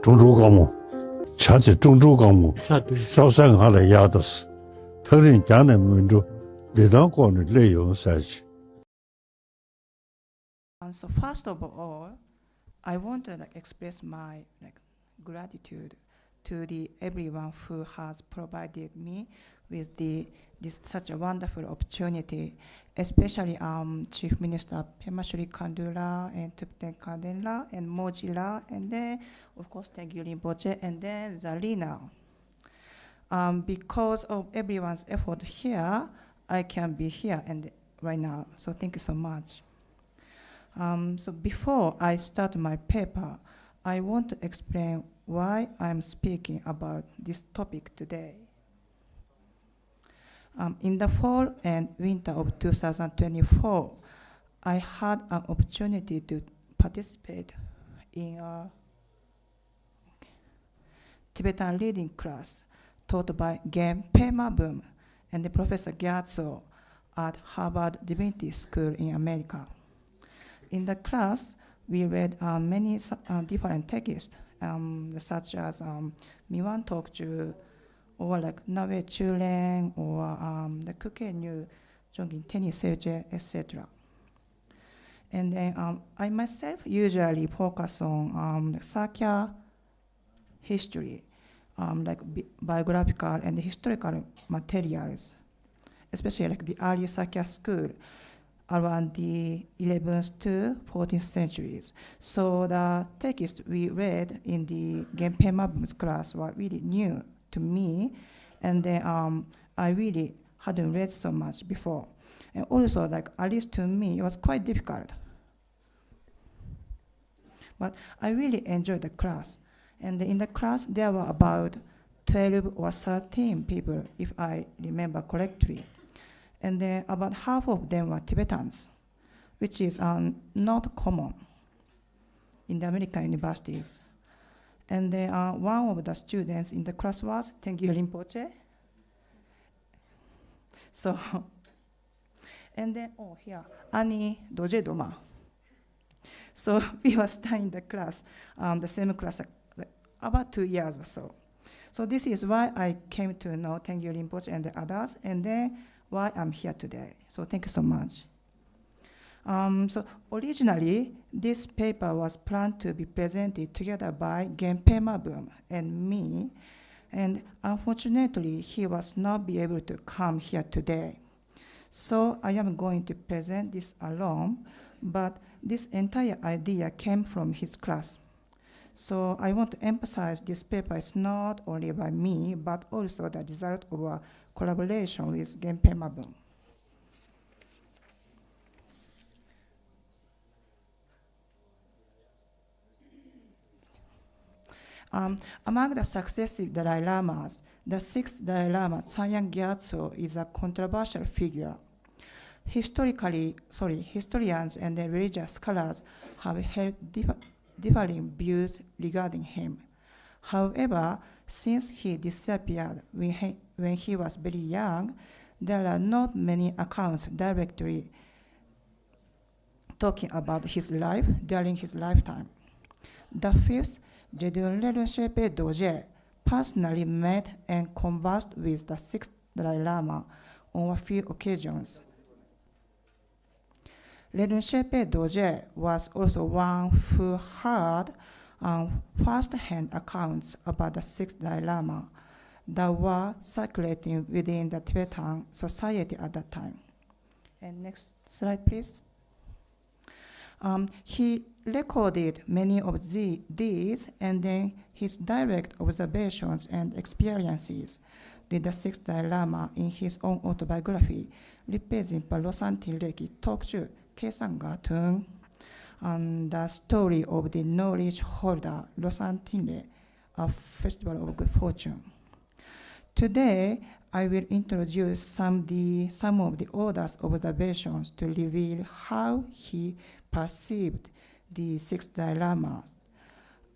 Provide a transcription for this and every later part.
中州纲目，恰起中州纲目，少三下来压的是，特人讲的民族，历当光的内容三起。So first of all, I want to express my gratitude to everyone who has provided me with this such a wonderful opportunity, especially Chief Minister Pema Shri Kandula and Thubten Kandela and Mojila, and then of course Thangyur Rinpoche, and then Zalina. Because of everyone's effort here, I can be here and right now. So thank you so much. So before I start my paper, I want to explain why I'm speaking about this topic today. In the fall and winter of 2024, I had an opportunity to participate in a Tibetan reading class taught by Gen Pema Boom and Professor Gyatso at Harvard Divinity School in America. In the class, we read many different texts, such as Miwan Tokju, or Nawe Chulen, or the Kuke Nyu Jongin Teni Seje, etc. And then I myself usually focus on Sakya history, biographical and historical materials, especially the early Sakya school, around the 11th to 14th centuries. So the text we read in the Genpei Mabum's class were really new to me, and then I really hadn't read so much before. And also, at least to me, it was quite difficult. But I really enjoyed the class. And in the class, there were about 12 or 13 people, if I remember correctly. And then about half of them were Tibetans, which is not common in the American universities. And then one of the students in the class was Thangyur Rinpoche. So, and then, here, Annie Dorje Doma. So we were studying the class, the same class, about 2 years or so. So this is why I came to know Thangyur Rinpoche and the others, and then why I'm here today. So thank you so much. So originally, this paper was planned to be presented together by Genpei Mabum and me, and unfortunately, he was not be able to come here today. So I am going to present this alone, but this entire idea came from his class. So I want to emphasize this paper is not only by me, but also the result of a collaboration with Genpei Mabum. Among the successive Dalai Lamas, the sixth Dalai Lama, Tsangyang Gyatso, is a controversial figure. Historians and religious scholars have held differing views regarding him. However, since he disappeared when he was very young, there are not many accounts directly talking about his life during his lifetime. The fifth, Lelung Zhepey Dorje, personally met and conversed with the sixth Dalai Lama on a few occasions. Lelung Zhepey Dorje was also one who heard first-hand accounts about the sixth Dalai Lama that were circulating within the Tibetan society at that time. And next slide, please. He recorded many of these, and then his direct observations and experiences with the sixth Dalai Lama in his own autobiography, Ripezin Losantin Reki Tokju Kesanga Tung, and the story of the knowledge holder, Losantinle, a festival of good fortune. Today, I will introduce some of the author's observations to reveal how he perceived the sixth Dalai Lama.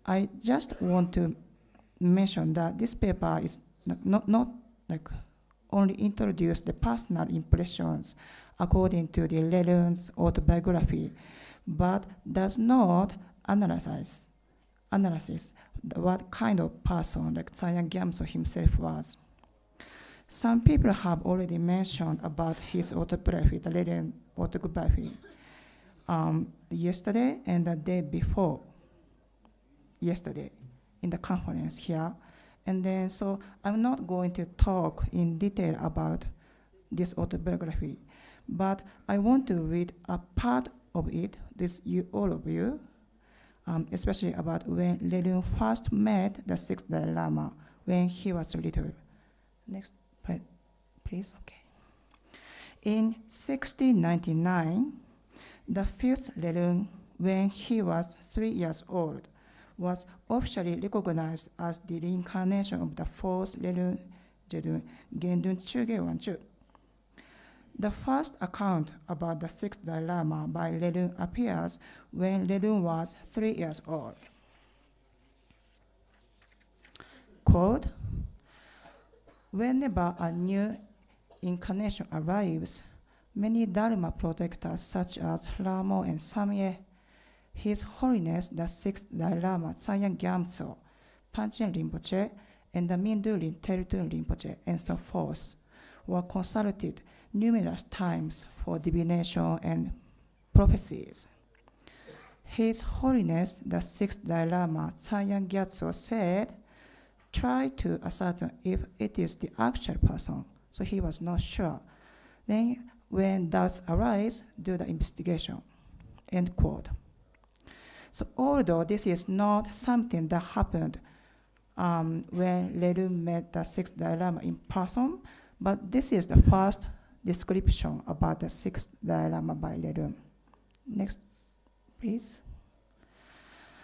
I just want to mention that this paper is not only introduce the personal impressions according to the Lelung's autobiography, but does not analyze analysis what kind of person like Tsangyang Gyatso himself was. Some people have already mentioned about his autobiography, the Lelung autobiography, yesterday and the day before yesterday in the conference here. And then, so I'm not going to talk in detail about this autobiography, but I want to read a part of it, all of you, especially about when Lelung first met the sixth Dalai Lama when he was little. Next, please, okay. In 1699, the fifth Lelung, when he was 3 years old, was officially recognized as the reincarnation of the fourth Lelung Jedun Gendun Chuge Wanchu. The first account about the sixth Dalai Lama by Lelung appears when Lelung was 3 years old. Quote, whenever a new incarnation arrives, many Dharma protectors such as Lamo and Samye, His Holiness the sixth Dalai Lama Tsangyang Gyatso, Panchen Rinpoche, and the Mindu Tertun Rinpoche, and so forth, were consulted numerous times for divination and prophecies. His Holiness the sixth Dalai Lama Tsangyang Gyatso said, try to ascertain if it is the actual person. So he was not sure. Then when doubts arise, do the investigation. End quote. So although this is not something that happened when Lelung met the sixth Dalai Lama in person, but this is the first description about the sixth Dalai Lama by Lelung. Next, please.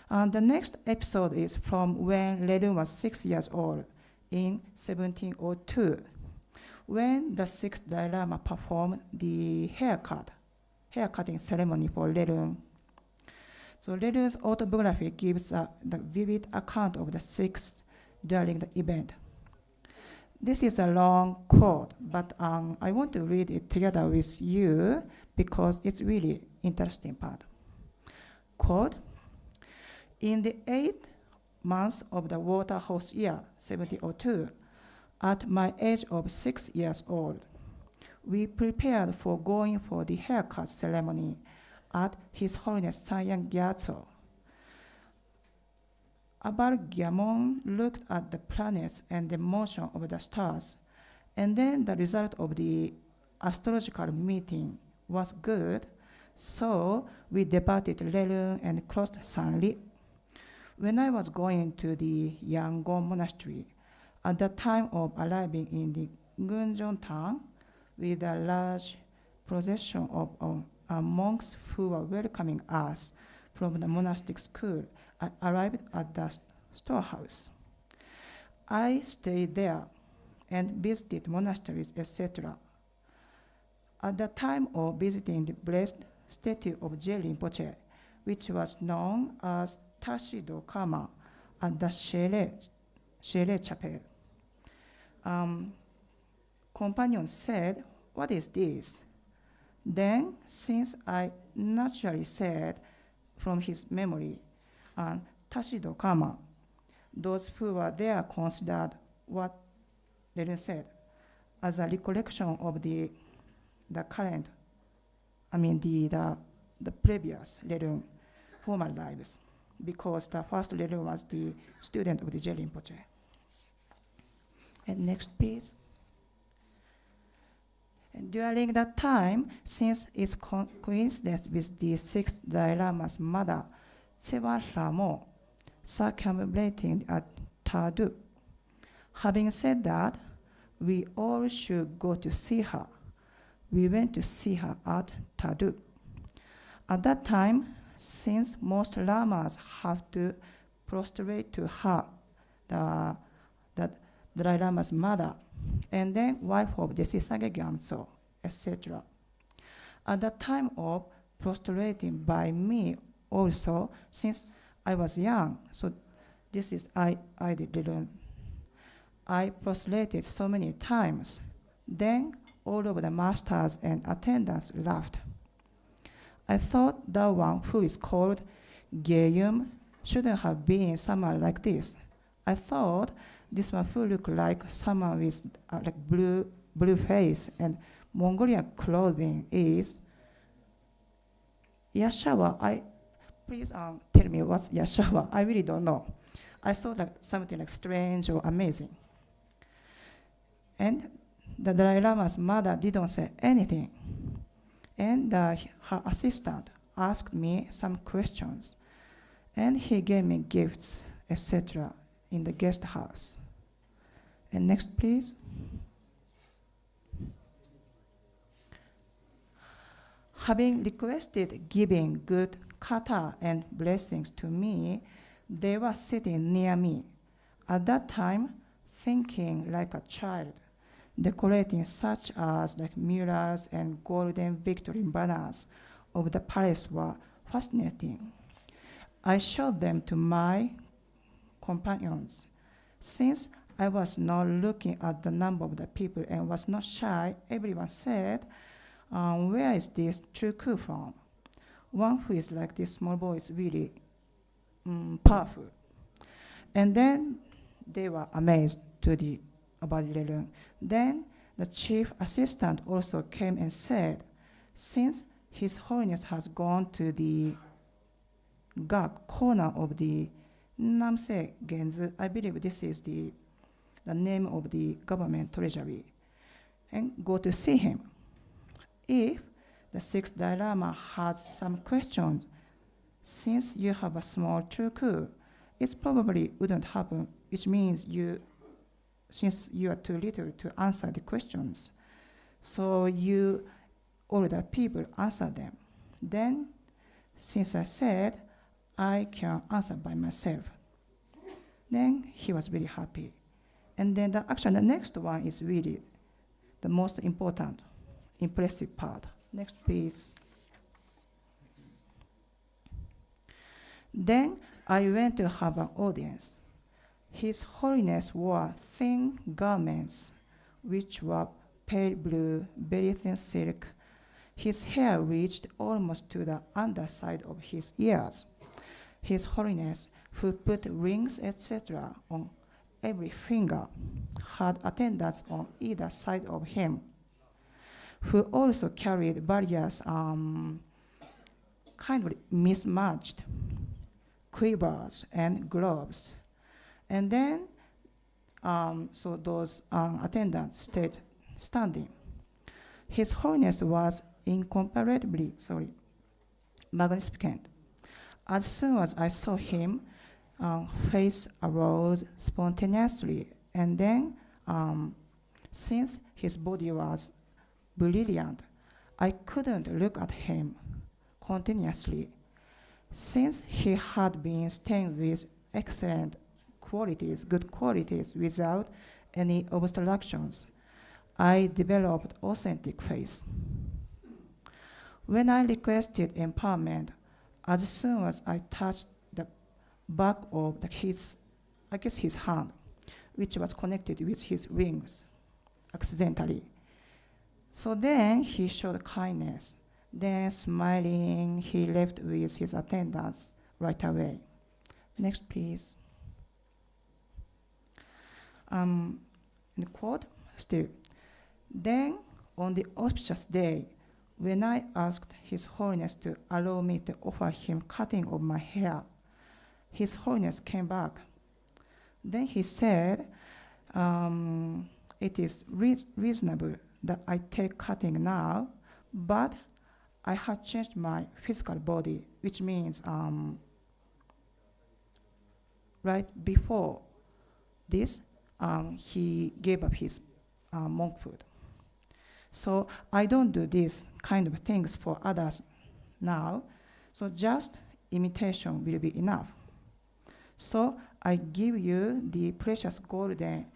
The next episode is from when Lelung was 6 years old in 1702, when the sixth Dalai Lama performed the haircutting ceremony for Lelung. So Lelung's autobiography gives the vivid account of the sixth during the event. This is a long quote, but I want to read it together with you because it's really interesting part. Quote, in the 8th month of the water horse year, 1702, at my age of 6 years old, we prepared for going for the haircut ceremony at His Holiness Tsangyang Gyatso. Abar-Gyamon looked at the planets and the motion of the stars, and then the result of the astrological meeting was good, so we departed Lelung and crossed Sanli. When I was going to the Yangon monastery, at the time of arriving in the Gunjong town with a large procession of monks who were welcoming us from the monastic school, I arrived at the storehouse. I stayed there and visited monasteries, etc. At the time of visiting the blessed statue of Je Rinpoche, which was known as Tashido Kama at the Shere Chapel, companion said, "What is this?" Then, since I naturally said from his memory, Tashido Kama, those who were there considered what Lelung said as a recollection of the current, the previous Lelung former lives, because the first Lelung was the student of the Je Rinpoche. And next, please. And during that time, since its coincidence with the sixth Dalai Lama's mother, Tsewa Lamo, circumambulating at Tardu. Having said that, we all should go to see her. We went to see her at Tardu. At that time, since most lamas have to prostrate to her, the Dalai Lama's mother, and then wife of the Sisage Gyatso, etc. At the time of prostrating by me also, since I was young, so this is I did learn. I prostrated so many times. Then all of the masters and attendants laughed. I thought the one who is called Gyeyum shouldn't have been someone like this. I thought this one who looked like someone with like blue face and Mongolian clothing is Yashawa. Please tell me what's Yashawa. I really don't know. I thought like something like strange or amazing. And the Dalai Lama's mother didn't say anything. And her assistant asked me some questions. And he gave me gifts, etc. in the guest house. And next, please. Having requested giving good kata and blessings to me, they were sitting near me. At that time, thinking like a child, decorating such as like murals and golden victory banners of the palace were fascinating. I showed them to my companions. Since I was not looking at the number of the people and was not shy, everyone said, where is this truku from? One who is like this small boy is really powerful. And then they were amazed about Lelung. Then the chief assistant also came and said, since His Holiness has gone to the corner of the Namse Genzu, I believe this is the name of the government treasury, and go to see him. If the sixth Dalai Lama has some questions, since you have a small truku, it probably wouldn't happen, which means since you are too little to answer the questions, so you older people answer them. Then, since I said I can answer by myself, then he was really happy. And then actually the next one is really the most important, impressive part. Next, please. Then I went to have an audience. His Holiness wore thin garments, which were pale blue, very thin silk. His hair reached almost to the underside of his ears. His Holiness, who put rings, etc., on every finger, had attendants on either side of him, who also carried various kind of mismatched quivers and gloves. And then, so those attendants stayed standing. His Holiness was incomparably, magnificent. As soon as I saw him, face arose spontaneously, and then, since his body was brilliant, I couldn't look at him continuously. Since he had been stained with excellent qualities, good qualities, without any obstructions, I developed authentic faith. When I requested empowerment, as soon as I touched the back of his hand, which was connected with his wings, accidentally. So then he showed kindness. Then smiling, he left with his attendants right away. Next, please. In quote, still. Then, on the auspicious day, when I asked His Holiness to allow me to offer him cutting of my hair, His Holiness came back. Then he said, it is reasonable that I take cutting now, but I have changed my physical body, which means right before this, he gave up his monkhood. So I don't do these kind of things for others now, so just imitation will be enough. So I give you the precious golden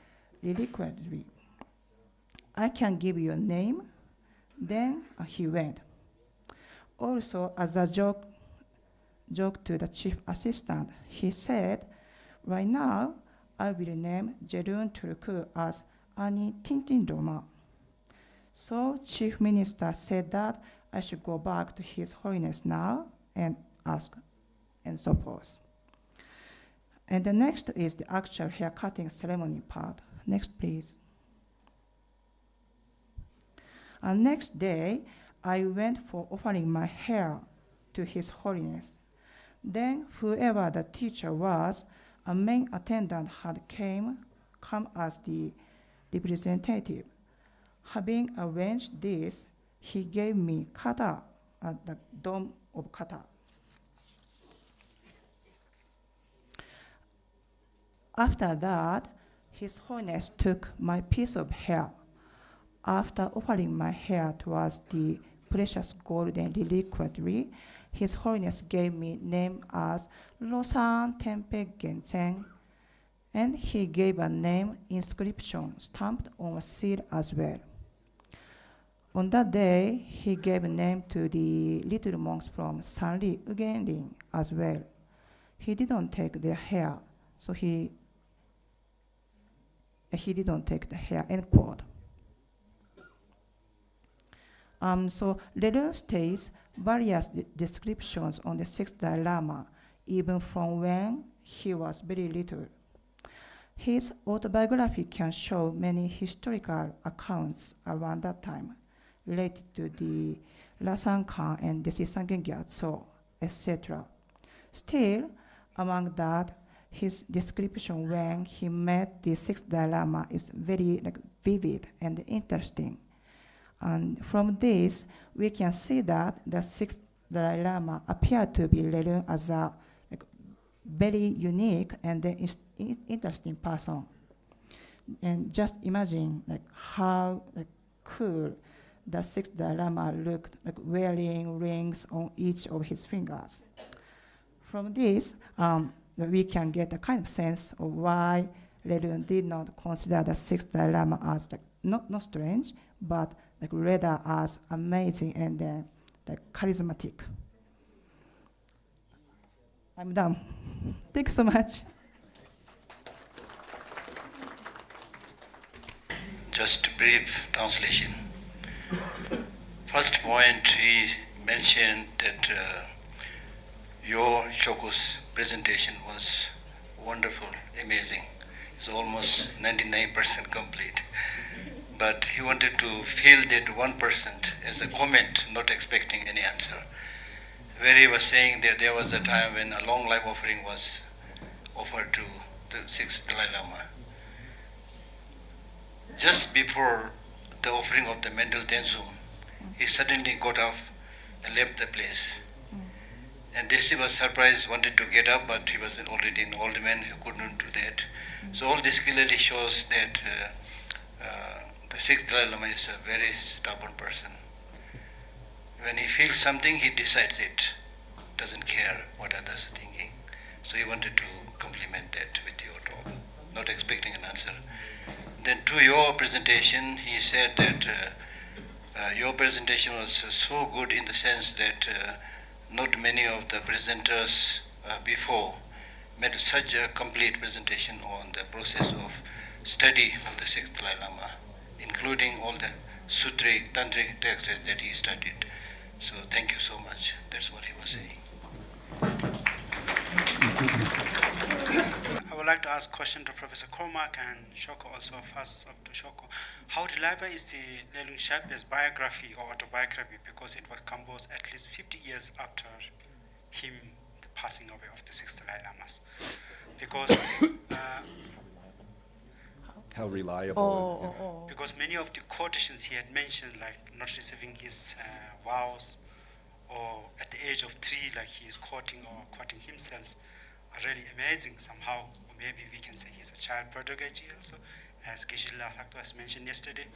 reliquary. I can give you a name. Then he went. Also, as a joke to the chief assistant, he said, right now, I will name Jerun Turku as Ani Tintin Doma. So chief minister said that I should go back to His Holiness now and ask, and so forth. And the next is the actual hair cutting ceremony part. Next, please. And next day, I went for offering my hair to His Holiness. Then whoever the teacher was, a main attendant had come as the representative. Having arranged this, he gave me kata at the dome of kata. After that, His Holiness took my piece of hair. After offering my hair towards the precious golden reliquary, His Holiness gave me name as Losan Tempe Gensen, and he gave a name inscription stamped on a seal as well. On that day, he gave a name to the little monks from Sanri Ugenrin as well. He didn't take their hair, so he didn't take the hair, end quote. So Lelung states various descriptions on the sixth Dalai Lama, even from when he was very little. His autobiography can show many historical accounts around that time related to the Lasan Khan and the Sangye Gyatso, etc. Still, among that, his description when he met the sixth Dalai Lama is very vivid and interesting. And from this, we can see that the sixth Dalai Lama appeared to be Lelung as a very unique and interesting person. And just imagine how cool the sixth Dalai Lama looked, wearing rings on each of his fingers. From this, we can get a kind of sense of why Lelung did not consider the sixth Dalai Lama as not strange, but rather as amazing and charismatic. I'm done. Thanks so much. Just a brief translation. First point, he mentioned that your Shoko's presentation was wonderful, amazing. It's almost 99% complete. But he wanted to feel that 1% as a comment, not expecting any answer. Where he was saying that there was a time when a long life offering was offered to the sixth Dalai Lama. Just before the offering of the Mendel Tensum, he suddenly got up and left the place. And Desi was surprised, wanted to get up, but he was already an old man who couldn't do that. So all this clearly shows that the sixth Dalai Lama is a very stubborn person. When he feels something, he decides it. Doesn't care what others are thinking. So he wanted to compliment that with your talk, not expecting an answer. Then to your presentation, he said that your presentation was so good in the sense that not many of the presenters before made such a complete presentation on the process of study of the sixth Dalai Lama, including all the sutric, tantric texts that he studied. So thank you so much. That's what he was saying. I would like to ask a question to Professor Karmik and Shoko also. First up to Shoko. How reliable is the Lelung Zhepey's biography or autobiography, because it was composed at least 50 years after him, the passing away of the sixth Dalai Lamas? Because how reliable? Because many of the quotations he had mentioned, like not receiving his vows, or at the age of 3, like he is quoting himself, are really amazing somehow. Or maybe we can say he's a child prodigy also, as Geshe-la has mentioned yesterday.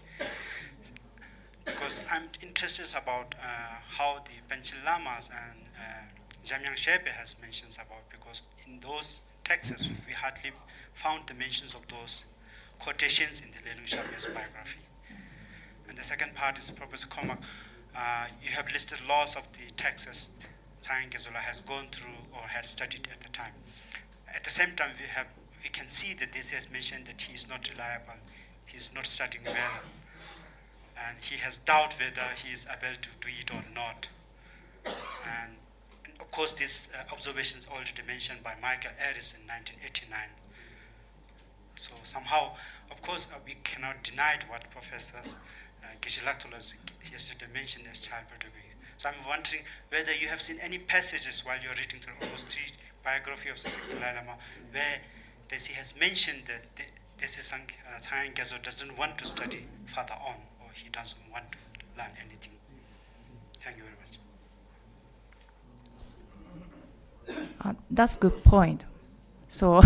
Because I'm interested about how the Panchen Lamas and Tsangyang Zhepey has mentions about, because in those texts we hardly found the mentions of those quotations in the Lelung Zhepey's biography. And the second part is Professor Karmik. You have listed lots of the texts Tsangyang has gone through or had studied at the time. At the same time, we can see that this has mentioned that he is not reliable, he is not studying well, and he has doubt whether he is able to do it or not. And of course, this observation is already mentioned by Michael Harris in 1989. So somehow, of course, we cannot deny what Professor Geshe-Laktola has yesterday mentioned as child pedagogy. So I'm wondering whether you have seen any passages while you're reading through almost 3 biography of the 6th Dalai Lama where he has mentioned that Tsangyang Gyatso doesn't want to study further on, or he doesn't want to learn anything. Thank you very much. That's good point. So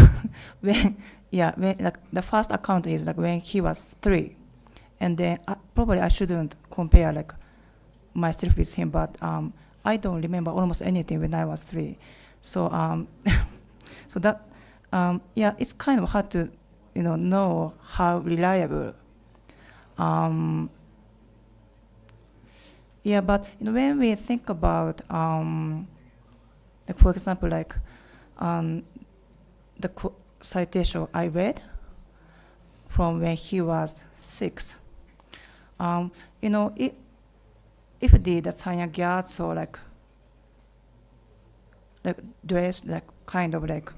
when like the first account is like when he was 3, and then probably I shouldn't compare like myself with him, but I don't remember almost anything when I was 3. So so that it's kind of hard to know how reliable. But when we think about like for example like the citation I read from when he was 6, if the Tsangyang Gyatso like dressed like kind of like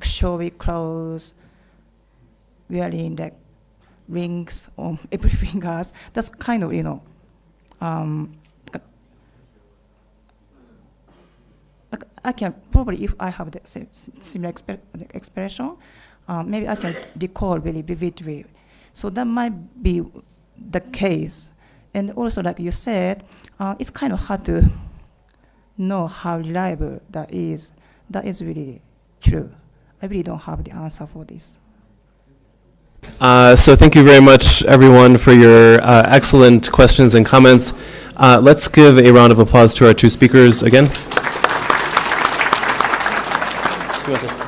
showy clothes, wearing like rings on every fingers, that's kind of I can probably, if I have the similar expression, maybe I can recall very vividly. So that might be the case. And also, like you said, it's kind of hard to know how reliable that is. That is really true. I really don't have the answer for this. So thank you very much, everyone, for your excellent questions and comments. Let's give a round of applause to our 2 speakers again. You want this?